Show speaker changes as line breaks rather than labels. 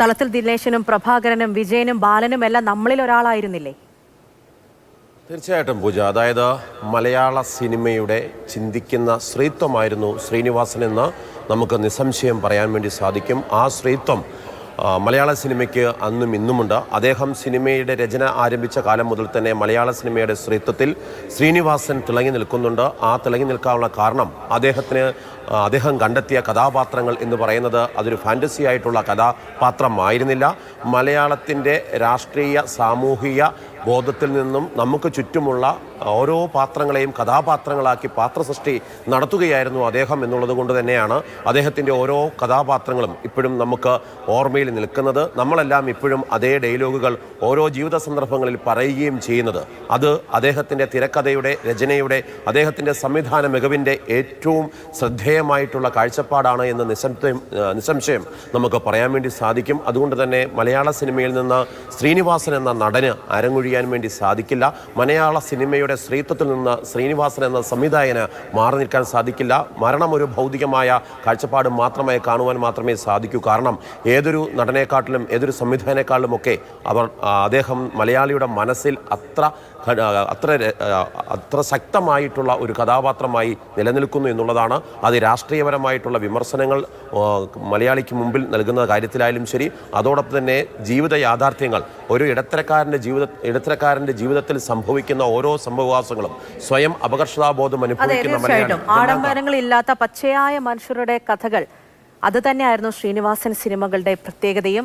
തളത്തിൽ ദിനേശനും പ്രഭാകരനും വിജയനും ബാലനും എല്ലാം നമ്മളിൽ ഒരാളായിരുന്നില്ലേ?
തീർച്ചയായിട്ടും പൂജ. അതായത് മലയാള സിനിമയുടെ ചിന്തിക്കുന്ന സ്ത്രീത്വമായിരുന്നു ശ്രീനിവാസൻ എന്ന് നമുക്ക് നിസ്സംശയം പറയാൻ വേണ്ടി സാധിക്കും. ആ സ്ത്രീത്വം മലയാള സിനിമയ്ക്ക് അന്നും ഇന്നുമുണ്ട്. അദ്ദേഹം സിനിമയുടെ രചന ആരംഭിച്ച കാലം മുതൽ തന്നെ മലയാള സിനിമയുടെ സ്ത്രീത്വത്തിൽ ശ്രീനിവാസൻ തിളങ്ങി നിൽക്കുന്നുണ്ട്. ആ തിളങ്ങി നിൽക്കാനുള്ള കാരണം അദ്ദേഹം കണ്ടെത്തിയ കഥാപാത്രങ്ങൾ എന്ന് പറയുന്നത് അതൊരു ഫാൻറ്റസി ആയിട്ടുള്ള കഥാപാത്രമായിരുന്നില്ല. മലയാളത്തിൻ്റെ രാഷ്ട്രീയ സാമൂഹിക ബോധത്തിൽ നിന്നും നമുക്ക് ചുറ്റുമുള്ള ഓരോ പാത്രങ്ങളെയും കഥാപാത്രങ്ങളാക്കി പാത്രസൃഷ്ടി നടത്തുകയായിരുന്നു അദ്ദേഹം എന്നുള്ളത് കൊണ്ട് തന്നെയാണ് അദ്ദേഹത്തിൻ്റെ ഓരോ കഥാപാത്രങ്ങളും ഇപ്പോഴും നമുക്ക് ഓർമ്മയിൽ നിൽക്കുന്നത്. നമ്മളെല്ലാം ഇപ്പോഴും അതേ ഡയലോഗുകൾ ഓരോ ജീവിത സന്ദർഭങ്ങളിൽ പറയുകയും ചെയ്യുന്നത്. അത് അദ്ദേഹത്തിൻ്റെ തിരക്കഥയുടെ രചനയുടെ അദ്ദേഹത്തിൻ്റെ സംവിധാന മികവിൻ്റെ ഏറ്റവും ശ്രദ്ധേയമായിട്ടുള്ള കാഴ്ചപ്പാടാണ് എന്ന് നിസ്സംശയം നമുക്ക് പറയാൻ വേണ്ടി സാധിക്കും. അതുകൊണ്ട് തന്നെ മലയാള സിനിമയിൽ നിന്ന് ശ്രീനിവാസൻ എന്ന നടന് അരങ്ങൊഴിയാൻ വേണ്ടി സാധിക്കില്ല. മലയാള സിനിമയുടെ സ്ത്രീത്വത്തിൽ നിന്ന് ശ്രീനിവാസൻ എന്ന സംവിധായകന് മാറി നിൽക്കാൻ സാധിക്കില്ല. മരണം ഒരു ഭൗതികമായ കാഴ്ചപ്പാട് മാത്രമായി കാണുവാൻ മാത്രമേ സാധിക്കൂ. കാരണം ഏതൊരു നടനേക്കാട്ടിലും ഏതൊരു സംവിധായകനേക്കാളുമൊക്കെ അദ്ദേഹം മലയാളിയുടെ മനസ്സിൽ അത്ര ശക്തമായിട്ടുള്ള ഒരു കഥാപാത്രമായി നിലനിൽക്കുന്നു എന്നുള്ളതാണ്. അത് രാഷ്ട്രീയപരമായിട്ടുള്ള വിമർശനങ്ങൾ മലയാളിക്ക് മുമ്പിൽ നൽകുന്ന കാര്യത്തിലായാലും ശരി, അതോടൊപ്പം തന്നെ ജീവിത യാഥാർത്ഥ്യങ്ങൾ ഒരു ഇടത്തരക്കാരൻ്റെ ജീവിതത്തിൽ സംഭവിക്കുന്ന ഓരോ സംഭവവാസങ്ങളും സ്വയം അപകർഷതാബോധം അനുഭവിക്കുന്ന
ആഡംബരങ്ങളില്ലാത്ത പച്ചയായ മനുഷ്യരുടെ കഥകൾ അത് തന്നെയായിരുന്നു ശ്രീനിവാസൻ സിനിമകളുടെ പ്രത്യേകതയും.